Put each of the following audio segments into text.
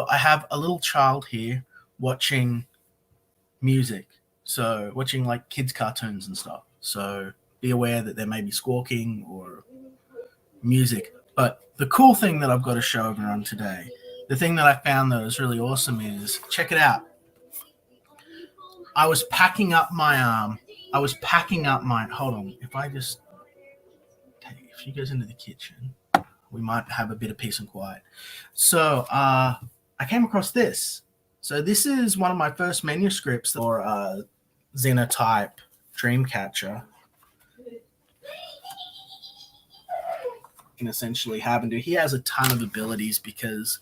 So I have a little child here watching music. So watching like kids' cartoons and stuff. So be aware that there may be squawking or music. But the cool thing that I've got to show everyone today, the thing that I found that was really awesome is, check it out. I was packing up my hold on, if she goes into the kitchen, we might have a bit of peace and quiet. So I came across this. So this is one of my first manuscripts for Xenotype Dreamcatcher. Can essentially have and do. He has a ton of abilities because,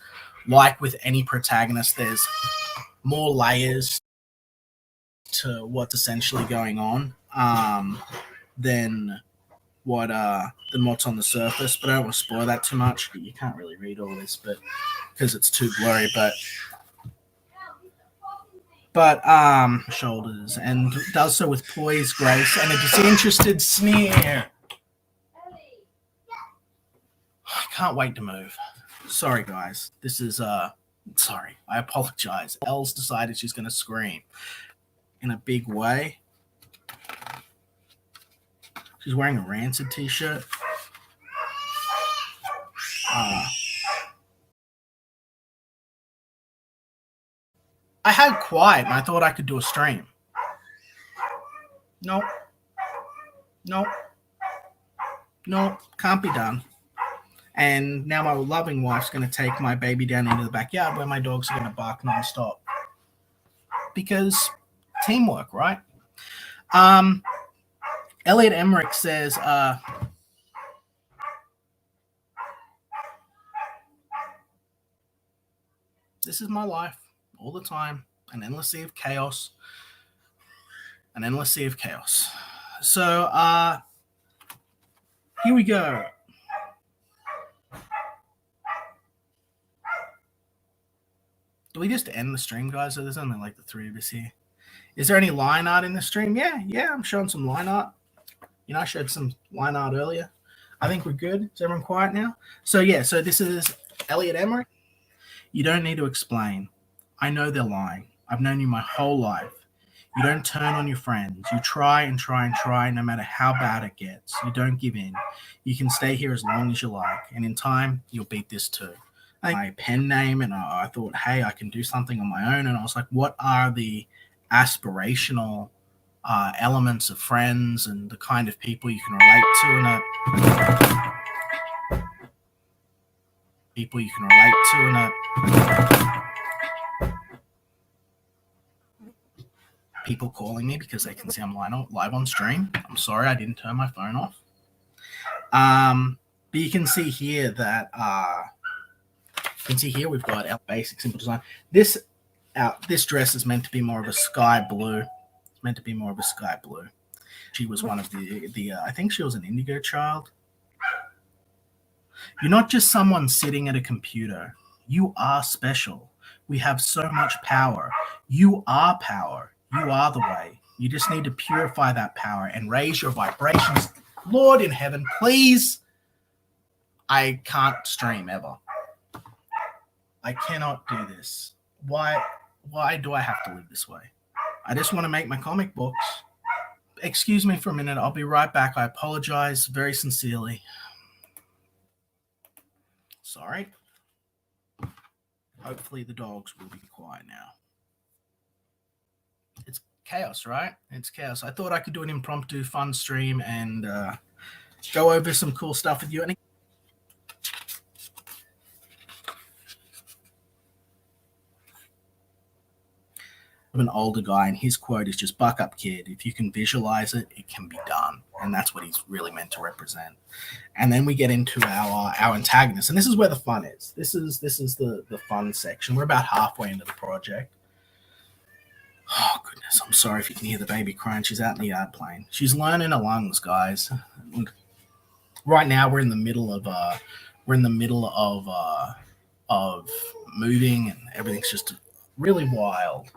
like with any protagonist, there's more layers to what's essentially going on than what's on the surface. But I don't want to spoil that too much. You can't really read all this, but because it's too blurry. But shoulders, and does so with poise, grace, and a disinterested sneer. I can't wait to move. Sorry, guys. This is sorry. I apologize. Elle's decided she's going to scream in a big way. She's wearing a Rancid t-shirt. I had quiet and I thought I could do a stream. Nope. Can't be done. And now my loving wife's going to take my baby down into the backyard where my dogs are going to bark nonstop. Because teamwork, right? Elliot Emmerich says, this is my life all the time, an endless sea of chaos. So, here we go. Do we just end the stream, guys? So there's only like the three of us here. Is there any line art in the stream? Yeah, I'm showing some line art. You know, I showed some line art earlier. I think we're good. Is everyone quiet now? So this is Elliot Emmerich. You don't need to explain. I know they're lying. I've known you my whole life. You don't turn on your friends. You try and try and try no matter how bad it gets. You don't give in. You can stay here as long as you like. And in time, you'll beat this too. My pen name, and I thought, hey, I can do something on my own. And I was like, what are the aspirational elements of friends and the kind of people you can relate to? People calling me because they can see I'm live on stream. I'm sorry, I didn't turn my phone off. But you can see here that we've got our basic simple design. This dress is meant to be more of a sky blue. She was one of the I think she was an indigo child. You're not just someone sitting at a computer. You are special. We have so much power. You are power. You are the way. You just need to purify that power and raise your vibrations. Lord in heaven, please. I can't stream ever. I cannot do this. Why do I have to live this way? I just want to make my comic books. Excuse me for a minute. I'll be right back. I apologize very sincerely. Sorry. Hopefully the dogs will be quiet now. It's chaos, right? It's chaos. I thought I could do an impromptu fun stream and go over some cool stuff with you. Of an older guy, and his quote is just "buck up, kid. If you can visualize it, it can be done." And that's what he's really meant to represent. And then we get into our antagonist, and this is where the fun is. This is the fun section. We're about halfway into the project. Oh goodness, I'm sorry if you can hear the baby crying. She's out in the yard playing. She's learning her lungs, guys. And right now we're in the middle of moving, and everything's just really wild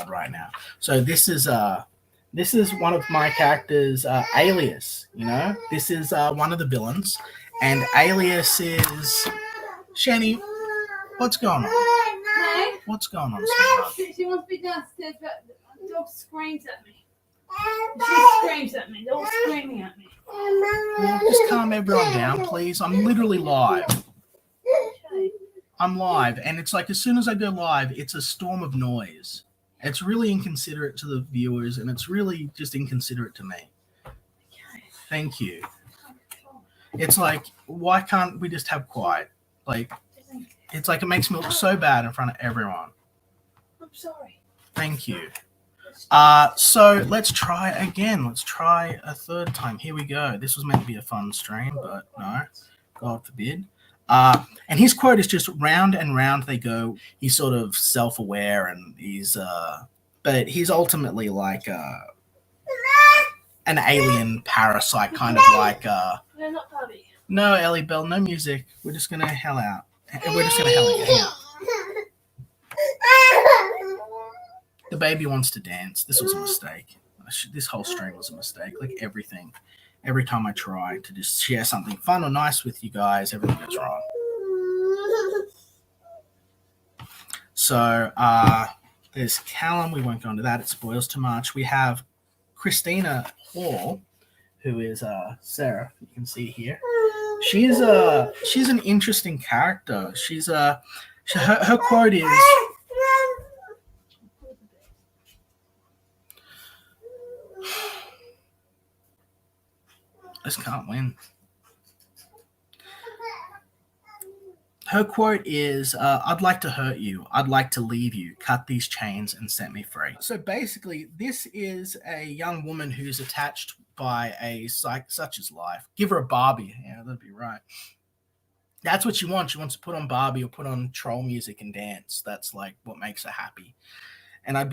right now. So this is one of my characters, Alias. You know, this is one of the villains, and Alias is Shani. What's going on? Hey? What's going on, sweetheart? She wants to be downstairs, but the dog screams at me. She screams at me. They're all screaming at me. Well, just calm everyone down, please. I'm literally live. I'm live, and it's like as soon as I go live, it's a storm of noise. It's really inconsiderate to the viewers, and it's really just inconsiderate to me. Thank you. It's like, why can't we just have quiet? Like, it's like it makes me look so bad in front of everyone. I'm sorry. Thank you. So let's try again. Let's try a third time. Here we go. This was meant to be a fun stream, but no, God forbid. And his quote is just round and round they go. He's sort of self-aware, and but he's ultimately like an alien parasite, kind of like. No, not Bobby. No, Ellie Bell, no music. We're just gonna hell out. We're just gonna hell out. The baby wants to dance. This was a mistake. This whole stream was a mistake. Like everything. Every time I try to just share something fun or nice with you guys, everything goes wrong. So there's Callum. We won't go into that. It spoils too much. We have Christina Hall, who is Sarah. You can see here. She's an interesting character. Her quote is. I just can't win. Her quote is, I'd like to hurt you. I'd like to leave you. Cut these chains and set me free. So basically, this is a young woman who's attached by a psych such as life. Give her a Barbie. Yeah, that'd be right. That's what she wants. She wants to put on Barbie or put on troll music and dance. That's like what makes her happy. And I'd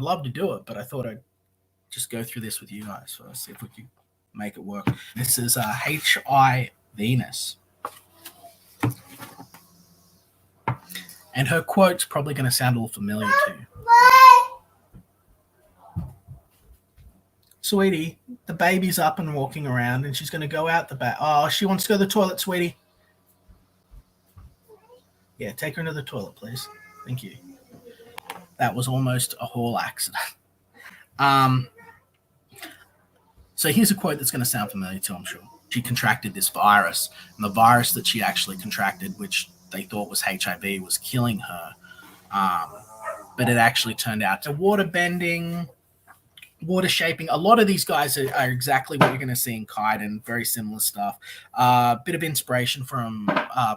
love to do it, but I thought I'd just go through this with you guys first, see if we could make it work. This is H.I. Venus. And her quote's probably going to sound a little familiar to you. Sweetie, the baby's up and walking around, and she's going to go out the back. Oh, she wants to go to the toilet, sweetie. Yeah, take her into the toilet, please. Thank you. That was almost a hall accident. So here's a quote that's going to sound familiar to you, I'm sure. She contracted this virus, and the virus that she actually contracted, which they thought was HIV, was killing her. But it actually turned out to water bending, water shaping. A lot of these guys are exactly what you're going to see in Kaiden, very similar stuff. Bit of inspiration from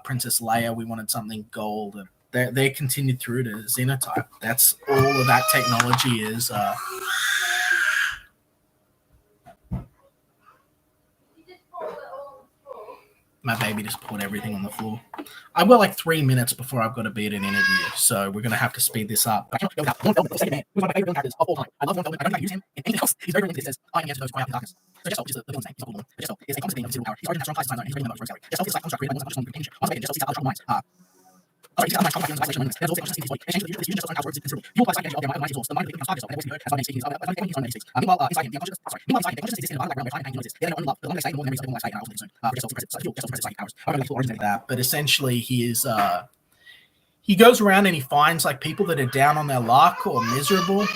Princess Leia. We wanted something gold. They continued through to Xenotype. That's all of that technology is. My baby just poured everything on the floor. I've got like 3 minutes before I've got to be at an interview, so we're going to have to speed this up. I cannot go without Lord Velvet, the second man, who's one of my favorite villain characters of all time. I love Lord Velvet. I don't know if I use him in anything else. He's very limited. He says, I am the answer to those cry out in the darkness. So Jesto, which is the villain's name, he's not called Jesto, is a constant being of considerable power. He's already in that strong class design zone, and he's ready to for his gallery. Jesto is like construct created by one construct companionship. Once again, Jesto seeks out other troubled minds. Sorry, he's got mind in isolation moments. There's also consciousness in his body. In exchange for the fusion, Jesto's own power is considerable. You apply psychic energy of their mind tools. The mind of the victim comes to Jesto, and the voice he heard has one name speaking. Meanwhile, inside him, the unconscious. Meanwhile, inside him, the consciousness exists in an underground where time and pain notice. They know only love. The longer they stay, the more memories of the life stay, and I also think soon. Jesto suppresses psychic powers. I don't know if that, but essentially he goes around and he finds like people that are down on their luck or miserable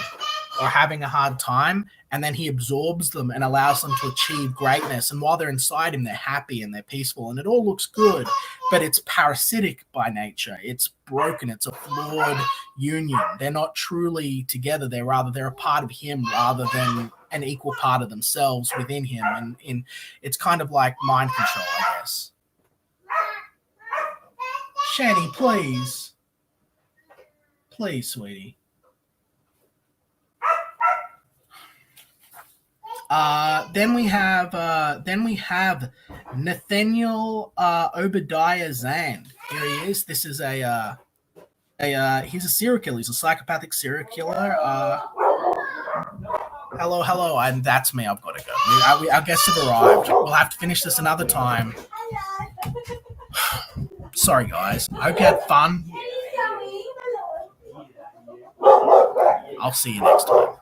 or having a hard time, and then he absorbs them and allows them to achieve greatness. And while they're inside him, they're happy and they're peaceful, and it all looks good, but it's parasitic by nature. It's broken. It's a flawed union. They're not truly together. They're a part of him rather than an equal part of themselves within him. And it's kind of like mind control, I guess. Shani, please. Please, sweetie. Then we have Nathaniel Obadiah Zand. Here he is. This is he's a serial killer. He's a psychopathic serial killer. Hello, and that's me. I've got to go. Our guests have arrived. We'll have to finish this another time. Sorry, guys. I hope you had fun. I'll see you next time.